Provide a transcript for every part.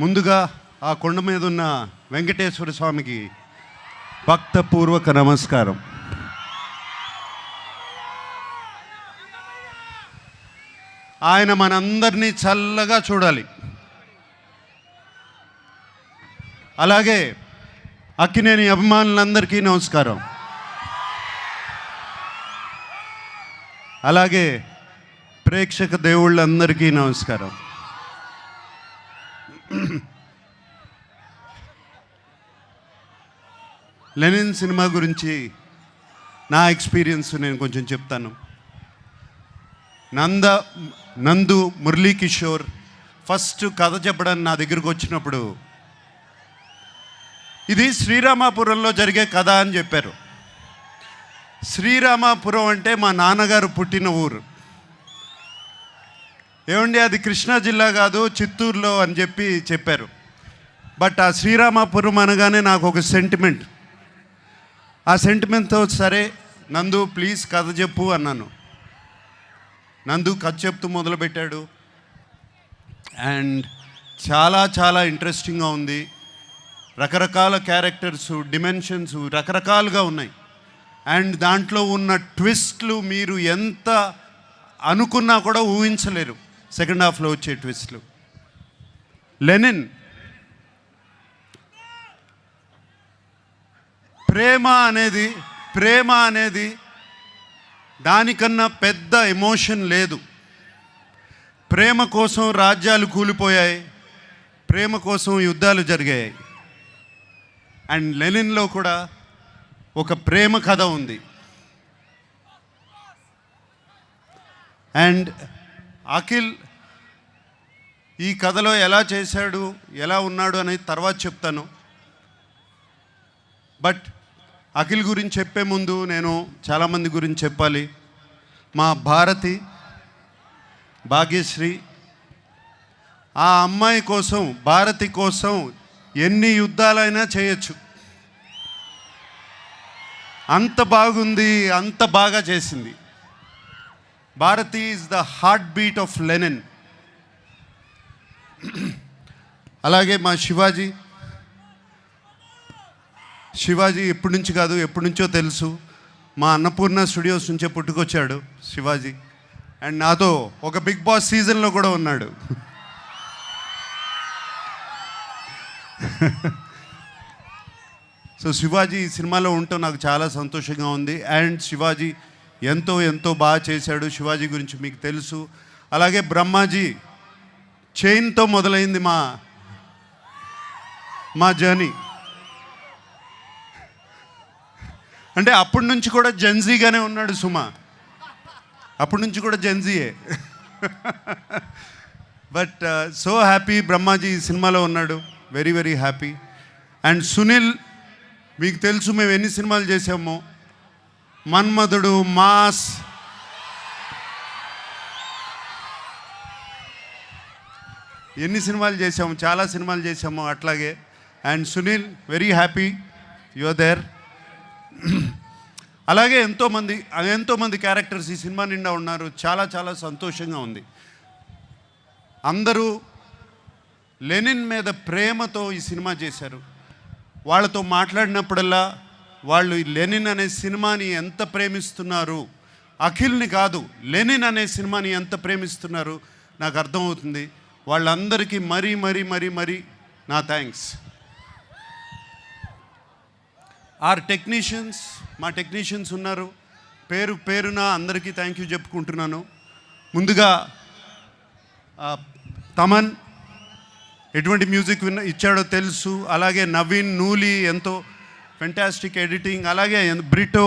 ముందుగా ఆ కొండ మీద ఉన్న వెంకటేశ్వర స్వామికి భక్తపూర్వక నమస్కారం. ఆయన మనందరినీ చల్లగా చూడాలి. అలాగే అక్కినేని అభిమానులందరికీ నమస్కారం. అలాగే ప్రేక్షక దేవుళ్ళందరికీ నమస్కారం. లెనిన్ సినిమా గురించి నా ఎక్స్పీరియన్స్ నేను కొంచెం చెప్తాను. నందు మురళీకిషోర్ ఫస్ట్ కథ చెప్పడానికి నా దగ్గరకు వచ్చినప్పుడు ఇది శ్రీరామాపురంలో జరిగే కథ అని చెప్పారు. శ్రీరామాపురం అంటే మా నాన్నగారు పుట్టిన ఊరు. ఏమండి అది కృష్ణా జిల్లా కాదు, చిత్తూరులో అని చెప్పారు. బట్ ఆ శ్రీరామాపురం అనగానే నాకు ఒక సెంటిమెంట్. ఆ సెంటిమెంట్తో సరే నందు ప్లీజ్ కథ చెప్పు అన్నాను. నందు కథ చెప్తూ మొదలుపెట్టాడు. అండ్ చాలా చాలా ఇంట్రెస్టింగ్గా ఉంది. రకరకాల క్యారెక్టర్స్, డిమెన్షన్స్ రకరకాలుగా ఉన్నాయి. అండ్ దాంట్లో ఉన్న ట్విస్ట్లు మీరు ఎంత అనుకున్నా కూడా ఊహించలేరు. సెకండ్ హాఫ్లో వచ్చే ట్విస్ట్లు. లెనిన్ ప్రేమ అనేది దానికన్నా పెద్ద ఎమోషన్ లేదు. ప్రేమ కోసం రాజ్యాలు కూలిపోయాయి, ప్రేమ కోసం యుద్ధాలు జరిగాయి. అండ్ లెనిన్లో కూడా ఒక ప్రేమ కథ ఉంది. అండ్ అఖిల్ ఈ కథలో ఎలా చేశాడు, ఎలా ఉన్నాడు అనేది తర్వాత చెప్తాను. బట్ అఖిల్ గురించి చెప్పే ముందు నేను చాలామంది గురించి చెప్పాలి. మా భాగ్యశ్రీ, ఆ అమ్మాయి కోసం, భారతి కోసం ఎన్ని యుద్ధాలైనా చేయొచ్చు. అంత బాగుంది, అంత బాగా చేసింది. Bharati is the heartbeat of Lenin. అలాగే మా శివాజీ ఎప్పటి నుంచి కాదు, ఎప్పటి నుంచో తెలుసు. మా అన్నపూర్ణ స్టూడియోస్ నుంచే పుట్టుకొచ్చాడు శివాజీ. అండ్ నాతో ఒక బిగ్ బాస్ సీజన్లో కూడా ఉన్నాడు. సో శివాజీ ఈ సినిమాలో ఉండటం నాకు చాలా సంతోషంగా ఉంది. అండ్ శివాజీ ఎంతో ఎంతో బాగా చేశాడు. శివాజీ గురించి మీకు తెలుసు. అలాగే బ్రహ్మాజీ చైన్తో మొదలైంది మా జర్నీ. అంటే అప్పటి నుంచి కూడా జెన్జీగానే ఉన్నాడు సుమా. అప్పటి నుంచి కూడా జెన్జీయే. బట్ సో హ్యాపీ బ్రహ్మాజీ ఈ సినిమాలో ఉన్నాడు. Very very happy. And Sunil మీకు తెలుసు మేము ఎన్ని సినిమాలు చేసామో. మన్మధుడు, మాస్, ఎన్ని సినిమాలు చేసాము, చాలా సినిమాలు చేసాము అట్లాగే. And Sunil very happy you are there. అలాగే ఎంతోమంది క్యారెక్టర్స్ ఈ సినిమా నిండా ఉన్నారు. చాలా చాలా సంతోషంగా ఉంది. అందరూ లెనిన్ మీద ప్రేమతో ఈ సినిమా చేశారు. వాళ్ళతో మాట్లాడినప్పుడల్లా వాళ్ళు లెనిన్ అనే సినిమాని ఎంత ప్రేమిస్తున్నారు, అఖిల్ని కాదు లెనిన్ అనే సినిమాని ఎంత ప్రేమిస్తున్నారు నాకు అర్థమవుతుంది. వాళ్ళందరికీ మరీ మరీ మరీ మరీ నా థ్యాంక్స్. మా టెక్నీషియన్స్ ఉన్నారు. పేరున అందరికీ థ్యాంక్ యూ చెప్పుకుంటున్నాను. ముందుగా తమన్ ఎటువంటి మ్యూజిక్ ఇచ్చాడో తెలుసు. అలాగే నవీన్, నూలి ఎంతో ఫెంటాస్టిక్ ఎడిటింగ్. అలాగే బ్రిటో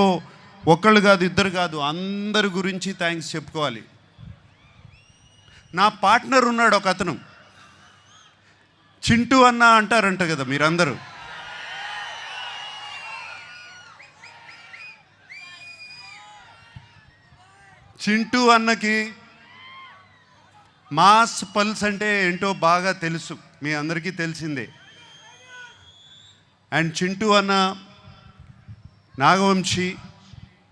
ఒక్కళ్ళు కాదు, ఇద్దరు కాదు, అందరి గురించి థ్యాంక్స్ చెప్పుకోవాలి. నా పార్ట్నర్ ఉన్నాడు ఒక అతను, చింటూ అన్న అంటారంట కదా మీరందరూ. చింటూ అన్నకి మాస్ పల్స్ అంటే ఏంటో బాగా తెలుసు, మీ అందరికీ తెలిసిందే. అండ్ చింటూ అన్న నాగవంశీ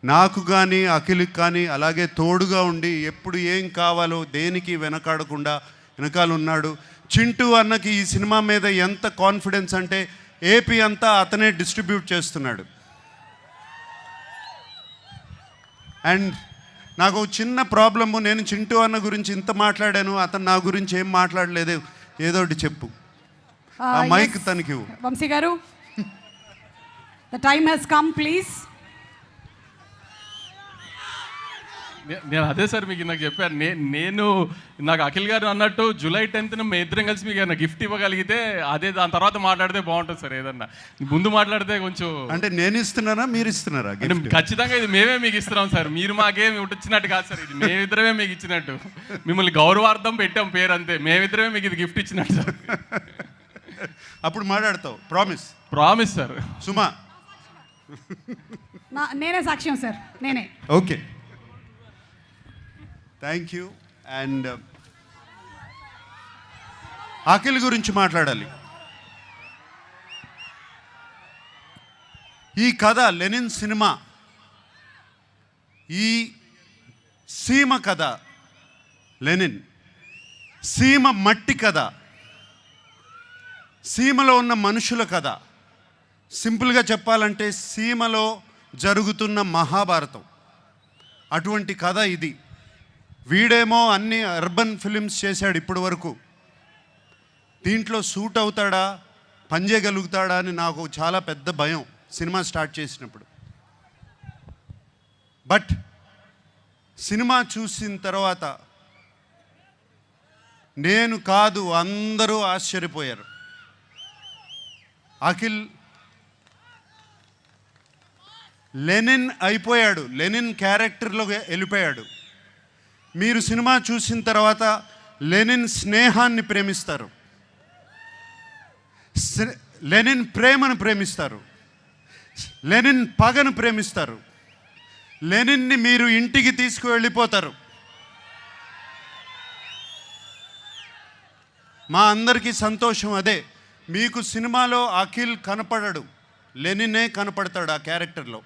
నాకు కానీ అఖిల్కి కానీ అలాగే తోడుగా ఉండి ఎప్పుడు ఏం కావాలో దేనికి వెనకాడకుండా వెనకాల ఉన్నాడు. చింటూ అన్నకి ఈ సినిమా మీద ఎంత కాన్ఫిడెన్స్ అంటే ఏపీ అంతా అతనే డిస్ట్రిబ్యూట్ చేస్తున్నాడు. అండ్ నాకు చిన్న ప్రాబ్లము, నేను చింటూ అన్న గురించి ఇంత మాట్లాడాను, అతను నా గురించి ఏం మాట్లాడలేదు. ఏదో ఒకటి చెప్పు. ఆ మైక్ తనకి ఇవ్వు. వంశీ గారు, the time has come please. నేను అదే సార్ మీకు నాకు చెప్పాను. నేను నాకు అఖిల్ గారు అన్నట్టు జూలై 10th మేము ఇద్దరం కలిసి మీకు ఏదైనా గిఫ్ట్ ఇవ్వగలిగితే అదే, దాని తర్వాత మాట్లాడితే బాగుంటుంది సార్. ఏదన్నా ముందు మాట్లాడితే కొంచెం అంటే నేను ఇస్తున్నానా మీరు ఇస్తున్నారా? ఖచ్చితంగా ఇది మేమే మీకు ఇస్తున్నాం సార్. మీరు మాకేం ఇచ్చినట్టు కాదు సార్, ఇది మేమిద్దరమే మీకు ఇచ్చినట్టు. మిమ్మల్ని గౌరవార్థం పెట్టాం పేరు అంతే. మేమిద్దరమే మీకు ఇది గిఫ్ట్ ఇచ్చినట్టు సార్. అప్పుడు మాట్లాడతావు. Promise sir. సుమా, నేనే సాక్ష్యం సార్, నేనే. Okay, thank you. And Akhil గురించి మాట్లాడాలి. ఈ కథ లెనిన్ సినిమా, ఈ సీమ కథ, లెనిన్ సీమ మట్టి కథ, సీమలో ఉన్న మనుషుల కథ. సింపుల్గా చెప్పాలంటే సీమలో జరుగుతున్న మహాభారతం, అటువంటి కథ ఇది. వీడేమో అన్ని అర్బన్ ఫిలిమ్స్ చేశాడు ఇప్పటి వరకు. దీంట్లో సూట్ అవుతాడా, పనిచేయగలుగుతాడా అని నాకు చాలా పెద్ద భయం సినిమా స్టార్ట్ చేసినప్పుడు. బట్ సినిమా చూసిన తర్వాత నేను కాదు అందరూ ఆశ్చర్యపోయారు. అఖిల్ లెనిన్ అయిపోయాడు, లెనిన్ క్యారెక్టర్లో వెళ్ళిపోయాడు. మీరు సినిమా చూసిన తర్వాత లెనిన్ స్నేహాన్ని ప్రేమిస్తారు, లెనిన్ ప్రేమను ప్రేమిస్తారు, లెనిన్ పగను ప్రేమిస్తారు, లెనిన్ని మీరు ఇంటికి తీసుకువెళ్ళిపోతారు. మా అందరికీ సంతోషం అదే. మీకు సినిమాలో అఖిల్ కనపడడు, లెనినే కనపడతాడు ఆ క్యారెక్టర్లో.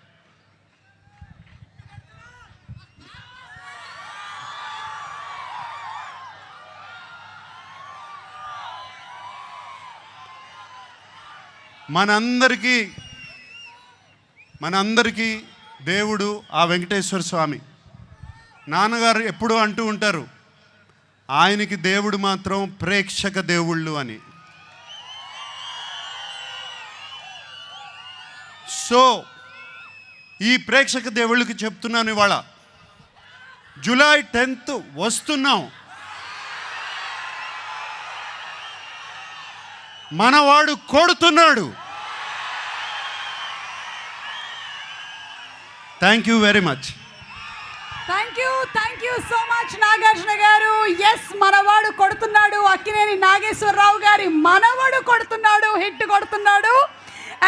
మనందరికీ దేవుడు ఆ వెంకటేశ్వర స్వామి. నాన్నగారు ఎప్పుడూ అంటూ ఉంటారు, ఆయనకి దేవుడు మాత్రం ప్రేక్షక దేవుళ్ళు అని. సో ఈ ప్రేక్షక దేవుళ్ళకి చెప్తున్నాను, ఇవాళ జూలై 10th వస్తున్నాం. మనవాడు కొడుతున్నాడు. Thank you very much. Thank you so much Nagarjuna గారు. ఎస్, మనవాడు కొడుతున్నాడు. అక్కినేని నాగేశ్వరరావు గారి మనవాడు కొడుతున్నాడు, హిట్ కొడుతున్నాడు.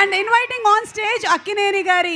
And inviting on stage Akkineni గారి